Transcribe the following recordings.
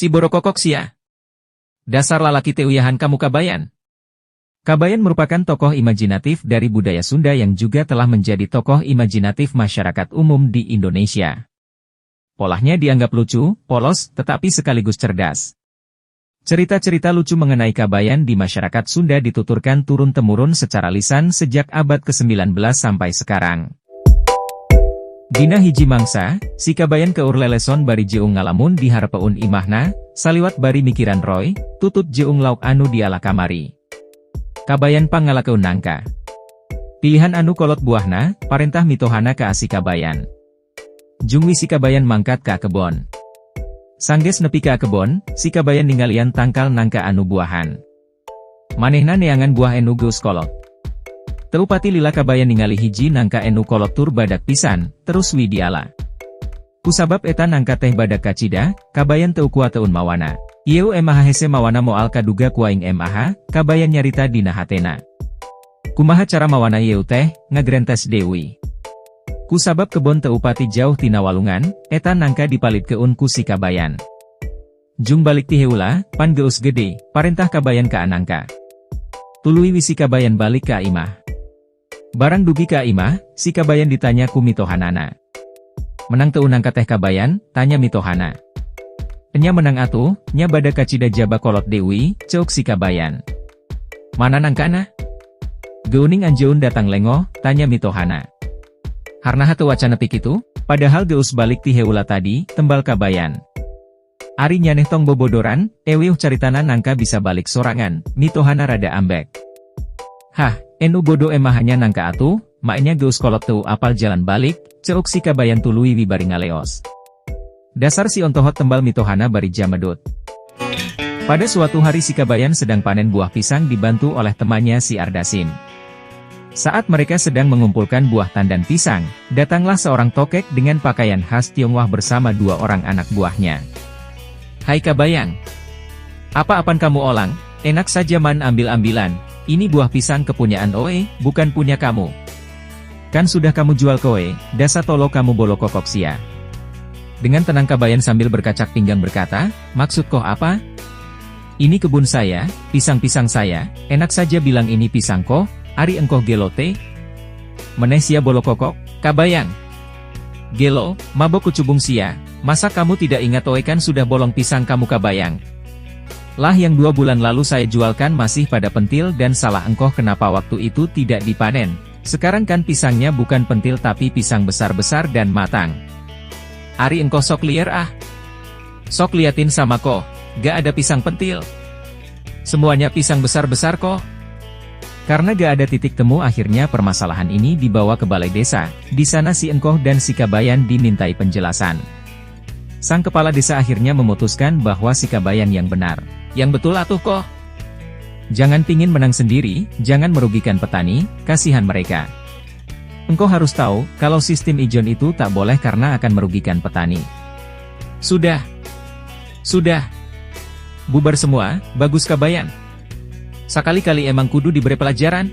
Si borokokok sia. Dasar lalaki teuyahan kamu Kabayan. Kabayan merupakan tokoh imajinatif dari budaya Sunda yang juga telah menjadi tokoh imajinatif masyarakat umum di Indonesia. Polanya dianggap lucu, polos, tetapi sekaligus cerdas. Cerita-cerita lucu mengenai Kabayan di masyarakat Sunda dituturkan turun-temurun secara lisan sejak abad ke-19 sampai sekarang. Dina hiji mangsa, si Kabayan keur leleson bari jeung ngalamun di harapeun imahna, saliwat bari mikiran Roy, tutut jeung lauk anu diala kamari. Kabayan pangalakeun nangka. Pilihan anu kolot buahna, parentah mitohana ka si Kabayan. Jungwi si Kabayan mangkat ka kebon. Sangges nepi ka kebon, si Kabayan ninggalian tangkal nangka anu buahan. Manehna neangan buah enu geus kolot. Teupati lila Kabayan ningali hiji nangka enu kolot tur badak pisan, terus wi diala. Kusabab eta nangka teh badak kacida, Kabayan teu kuat teun mawana. Ieu emaha hese mawana moal kaduga kuaing emaha, Kabayan nyarita dina hatena. Kumaha cara mawana ieu teh, ngagrentes deui. Kusabab kebon teupati jauh tina walungan, eta nangka dipalitkeun ku si Kabayan. Jung balik ti heula, pan geus gede, parentah Kabayan ka anangka. Tuluy wi si Kabayan balik ka imah. Barang dugi ka imah, si Kabayan ditanya ku mitohanana. Menang teu nangka teh Kabayan, tanya mitohana. Enya menang atuh, nya badak kacida jaba kolot deui, ceuk si Kabayan. Mana nangkana? Geuning anjeun datang lengoh, tanya mitohana. Harnaha teu wacana ti kitu, padahal geus balik ti heula tadi, tembal Kabayan. Ari nyaneh tong bobodoran, ewiuh caritana nangka bisa balik sorangan, mitohana rada ambek. Hah, enu bodo emahanya nangka atuh, maknya geus kolot teu apal jalan balik, ceuk si Kabayan tuluy wi bari ngaleos. Dasar si ontohot tembal mitohana bari jamedut. Pada suatu hari si Kabayan sedang panen buah pisang dibantu oleh temannya si Ardasim. Saat mereka sedang mengumpulkan buah tandan pisang, datanglah seorang tokek dengan pakaian khas Tionghoa bersama dua orang anak buahnya. Hai Kabayang. Apa-apan kamu olang? Enak saja man ambil-ambilan. Ini buah pisang kepunyaan Oe, bukan punya kamu. Kan sudah kamu jual koe, dasa tolo kamu bolo kokok sia. Dengan tenang Kabayan sambil berkacak pinggang berkata, maksud kau apa? Ini kebun saya, pisang-pisang saya, enak saja bilang ini pisang ko, ari engkoh gelo te? Meneh sia bolo kokok, Kabayang. Gelo, mabok kucubung sia, masa kamu tidak ingat Oe kan sudah bolong pisang kamu Kabayang? Lah yang 2 bulan lalu saya jualkan masih pada pentil dan salah engkoh kenapa waktu itu tidak dipanen. Sekarang kan pisangnya bukan pentil tapi pisang besar-besar dan matang. Ari engkoh sok liar ah. Sok liatin sama ko, gak ada pisang pentil. Semuanya pisang besar-besar kok. Karena gak ada titik temu akhirnya permasalahan ini dibawa ke balai desa. Di sana si engkoh dan si Kabayan dimintai penjelasan. Sang kepala desa akhirnya memutuskan bahwa si Kabayan yang benar. Yang betul atuh kok. Jangan pingin menang sendiri, jangan merugikan petani, kasihan mereka. Engkau harus tahu, kalau sistem ijon itu tak boleh karena akan merugikan petani. Sudah. Bubar semua, bagus Kabayan. Sekali-kali emang kudu diberi pelajaran.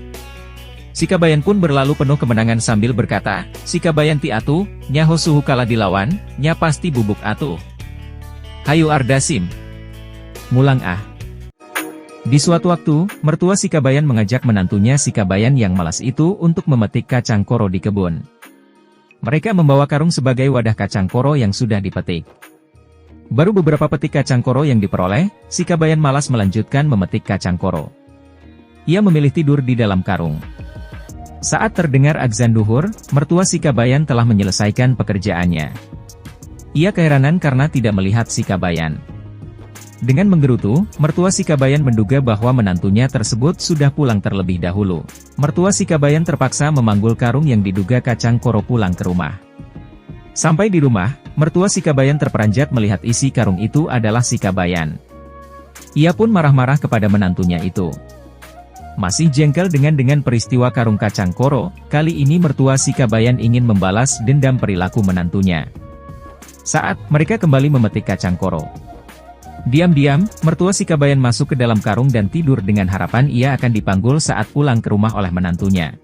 Si Kabayan pun berlalu penuh kemenangan sambil berkata, si Kabayan ti atuh, nyaho suhu kalah dilawan, nya pasti bubuk atuh. Hayu Ardasim. Mulang ah. Di suatu waktu, mertua si Kabayan mengajak menantunya si Kabayan yang malas itu untuk memetik kacang koro di kebun. Mereka membawa karung sebagai wadah kacang koro yang sudah dipetik. Baru beberapa petik kacang koro yang diperoleh, si Kabayan malas melanjutkan memetik kacang koro. Ia memilih tidur di dalam karung. Saat terdengar adzan duhur, mertua si Kabayan telah menyelesaikan pekerjaannya. Ia keheranan karena tidak melihat si Kabayan. Dengan menggerutu, mertua si Kabayan menduga bahwa menantunya tersebut sudah pulang terlebih dahulu. Mertua si Kabayan terpaksa memanggul karung yang diduga kacang koro pulang ke rumah. Sampai di rumah, mertua si Kabayan terperanjat melihat isi karung itu adalah si Kabayan. Ia pun marah-marah kepada menantunya itu. Masih jengkel dengan peristiwa karung kacang koro, kali ini mertua si Kabayan ingin membalas dendam perilaku menantunya. Saat mereka kembali memetik kacang koro. Diam-diam, mertua si Kabayan masuk ke dalam karung dan tidur dengan harapan ia akan dipanggul saat pulang ke rumah oleh menantunya.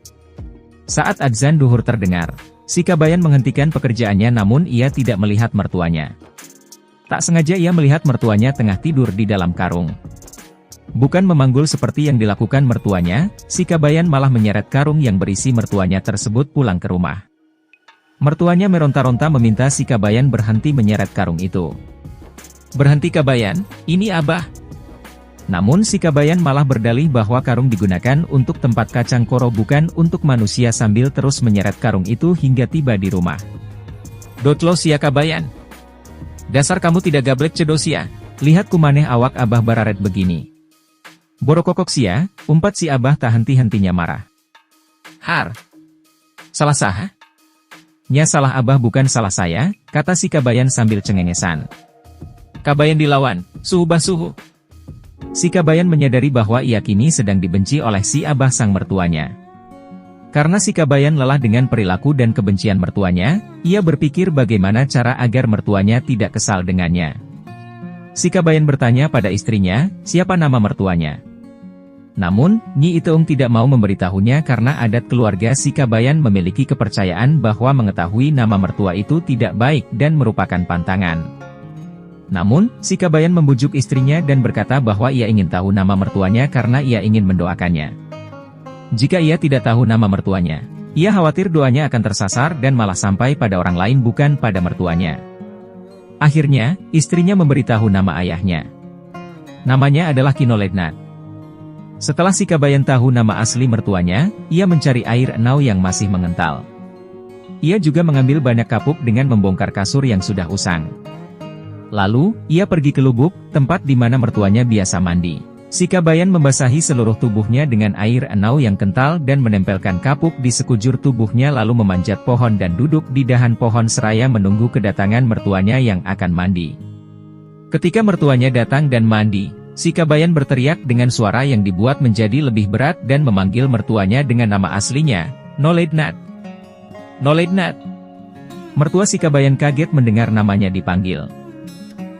Saat adzan duhur terdengar, si Kabayan menghentikan pekerjaannya namun ia tidak melihat mertuanya. Tak sengaja ia melihat mertuanya tengah tidur di dalam karung. Bukan memanggul seperti yang dilakukan mertuanya, si Kabayan malah menyeret karung yang berisi mertuanya tersebut pulang ke rumah. Mertuanya meronta-ronta meminta si Kabayan berhenti menyeret karung itu. "Berhenti Kabayan, ini Abah." Namun si Kabayan malah berdalih bahwa karung digunakan untuk tempat kacang koro bukan untuk manusia sambil terus menyeret karung itu hingga tiba di rumah. "Dotlo sia Kabayan. Dasar kamu tidak gablek cedosia, lihat kumaneh awak Abah bararet begini." "Borokokok sia," umpat si Abah tak henti-hentinya marah. "Har. Salah sah? Nya salah Abah bukan salah saya," kata si Kabayan sambil cengengesan. "Kabayan dilawan, suhu bah suhu." Si Kabayan menyadari bahwa ia kini sedang dibenci oleh si Abah sang mertuanya. Karena si Kabayan lelah dengan perilaku dan kebencian mertuanya, ia berpikir bagaimana cara agar mertuanya tidak kesal dengannya. Si Kabayan bertanya pada istrinya, siapa nama mertuanya. Namun, Nyi Iteung tidak mau memberitahunya karena adat keluarga si Kabayan memiliki kepercayaan bahwa mengetahui nama mertua itu tidak baik dan merupakan pantangan. Namun, si Kabayan membujuk istrinya dan berkata bahwa ia ingin tahu nama mertuanya karena ia ingin mendoakannya. Jika ia tidak tahu nama mertuanya, ia khawatir doanya akan tersasar dan malah sampai pada orang lain bukan pada mertuanya. Akhirnya, istrinya memberitahu nama ayahnya. Namanya adalah Kinolednat. Setelah si Kabayan tahu nama asli mertuanya, ia mencari air enau yang masih mengental. Ia juga mengambil banyak kapuk dengan membongkar kasur yang sudah usang. Lalu, ia pergi ke lubuk, tempat di mana mertuanya biasa mandi. Si Kabayan membasahi seluruh tubuhnya dengan air enau yang kental dan menempelkan kapuk di sekujur tubuhnya lalu memanjat pohon dan duduk di dahan pohon seraya menunggu kedatangan mertuanya yang akan mandi. Ketika mertuanya datang dan mandi, si Kabayan berteriak dengan suara yang dibuat menjadi lebih berat dan memanggil mertuanya dengan nama aslinya, "Nolednat. Nolednat." Mertua si Kabayan kaget mendengar namanya dipanggil.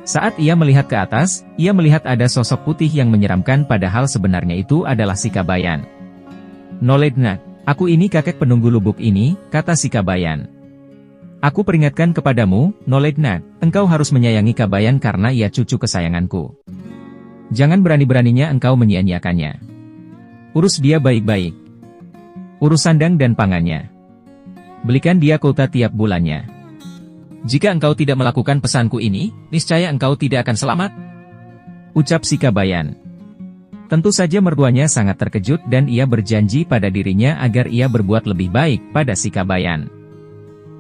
Saat ia melihat ke atas, ia melihat ada sosok putih yang menyeramkan padahal sebenarnya itu adalah si Kabayan. "Nolednat, aku ini kakek penunggu lubuk ini," kata si Kabayan. "Aku peringatkan kepadamu, Nolednat, engkau harus menyayangi Kabayan karena ia cucu kesayanganku. Jangan berani-beraninya engkau menyia-nyiakannya. Urus dia baik-baik. Urus sandang dan pangannya. Belikan dia kota tiap bulannya. Jika engkau tidak melakukan pesanku ini, niscaya engkau tidak akan selamat," ucap si Kabayan. Tentu saja mertuanya sangat terkejut dan ia berjanji pada dirinya agar ia berbuat lebih baik pada si Kabayan.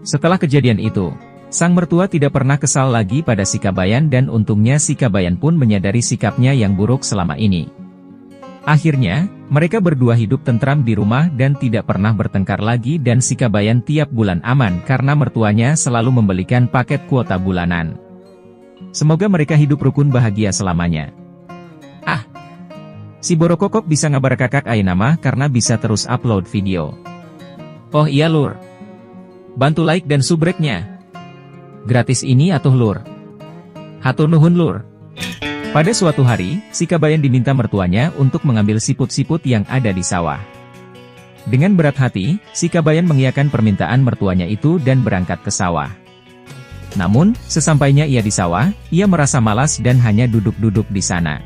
Setelah kejadian itu, sang mertua tidak pernah kesal lagi pada si Kabayan dan untungnya si Kabayan pun menyadari sikapnya yang buruk selama ini. Akhirnya, mereka berdua hidup tentram di rumah dan tidak pernah bertengkar lagi dan si Kabayan tiap bulan aman karena mertuanya selalu membelikan paket kuota bulanan. Semoga mereka hidup rukun bahagia selamanya. Ah, si Borokokok bisa ngabar kakak Ainama karena bisa terus upload video. Oh iya lur. Bantu like dan subscribe-nya. Gratis ini atuh lur. Hatur nuhun lur. Pada suatu hari, si Kabayan diminta mertuanya untuk mengambil siput-siput yang ada di sawah. Dengan berat hati, si Kabayan mengiyakan permintaan mertuanya itu dan berangkat ke sawah. Namun, sesampainya ia di sawah, ia merasa malas dan hanya duduk-duduk di sana.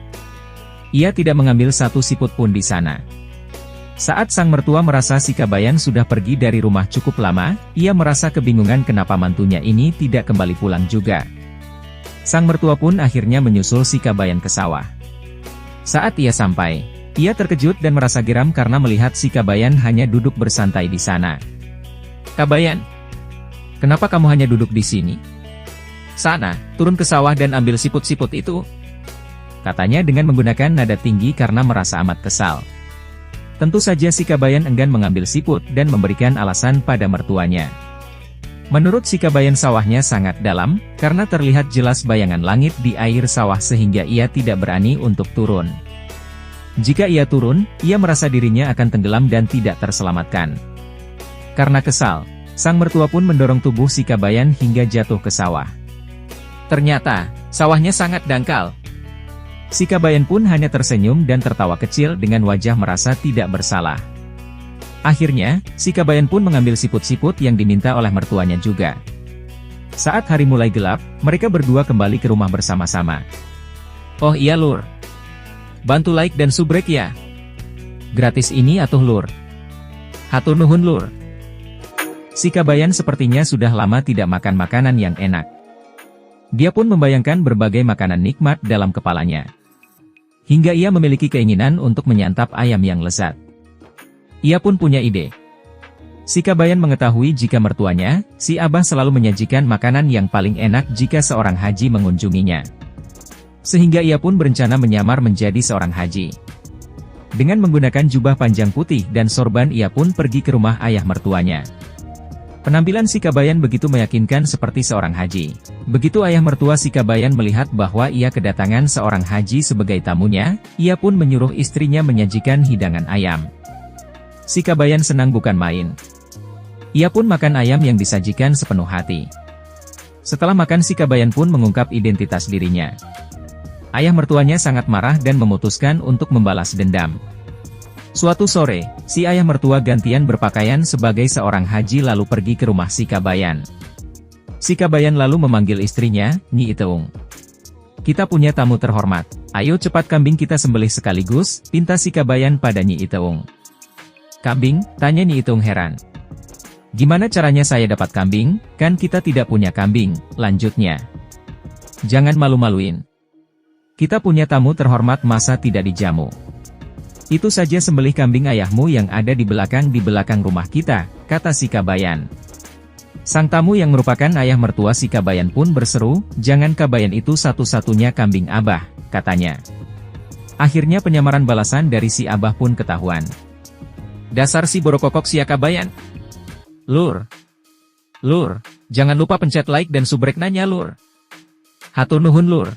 Ia tidak mengambil satu siput pun di sana. Saat sang mertua merasa si Kabayan sudah pergi dari rumah cukup lama, ia merasa kebingungan kenapa mantunya ini tidak kembali pulang juga. Sang mertua pun akhirnya menyusul si Kabayan ke sawah. Saat ia sampai, ia terkejut dan merasa geram karena melihat si Kabayan hanya duduk bersantai di sana. "Kabayan, kenapa kamu hanya duduk di sini? Sana, turun ke sawah dan ambil siput-siput itu," katanya dengan menggunakan nada tinggi karena merasa amat kesal. Tentu saja si Kabayan enggan mengambil siput dan memberikan alasan pada mertuanya. Menurut si Kabayan sawahnya sangat dalam, karena terlihat jelas bayangan langit di air sawah sehingga ia tidak berani untuk turun. Jika ia turun, ia merasa dirinya akan tenggelam dan tidak terselamatkan. Karena kesal, sang mertua pun mendorong tubuh si Kabayan hingga jatuh ke sawah. Ternyata, sawahnya sangat dangkal. Si Kabayan pun hanya tersenyum dan tertawa kecil dengan wajah merasa tidak bersalah. Akhirnya, si Kabayan pun mengambil siput-siput yang diminta oleh mertuanya juga. Saat hari mulai gelap, mereka berdua kembali ke rumah bersama-sama. Oh iya lur. Bantu like dan subrek ya. Gratis ini atuh lur. Hatur nuhun lur. Si Kabayan sepertinya sudah lama tidak makan makanan yang enak. Dia pun membayangkan berbagai makanan nikmat dalam kepalanya. Hingga ia memiliki keinginan untuk menyantap ayam yang lezat. Ia pun punya ide. Si Kabayan mengetahui jika mertuanya, si Abah selalu menyajikan makanan yang paling enak jika seorang haji mengunjunginya. Sehingga ia pun berencana menyamar menjadi seorang haji. Dengan menggunakan jubah panjang putih dan sorban ia pun pergi ke rumah ayah mertuanya. Penampilan si Kabayan begitu meyakinkan seperti seorang haji. Begitu ayah mertua si Kabayan melihat bahwa ia kedatangan seorang haji sebagai tamunya, ia pun menyuruh istrinya menyajikan hidangan ayam. Si Kabayan senang bukan main. Ia pun makan ayam yang disajikan sepenuh hati. Setelah makan si Kabayan pun mengungkap identitas dirinya. Ayah mertuanya sangat marah dan memutuskan untuk membalas dendam. Suatu sore, si ayah mertua gantian berpakaian sebagai seorang haji lalu pergi ke rumah si Kabayan. Si Kabayan lalu memanggil istrinya, Nyi Iteung. Kita punya tamu terhormat. Ayo cepat kambing kita sembelih sekaligus, pinta si Kabayan pada Nyi Iteung. Kambing? Tanya Nyi Iteung heran. Gimana caranya saya dapat kambing? Kan kita tidak punya kambing, lanjutnya. Jangan malu-maluin. Kita punya tamu terhormat masa tidak dijamu. Itu saja sembelih kambing ayahmu yang ada di belakang rumah kita, kata si Kabayan. Sang tamu yang merupakan ayah mertua si Kabayan pun berseru, jangan Kabayan itu satu-satunya kambing Abah, katanya. Akhirnya penyamaran balasan dari si Abah pun ketahuan. Dasar si borokokok si Kabayan. Lur, jangan lupa pencet like dan subrek nanya lur. Hatur nuhun lur.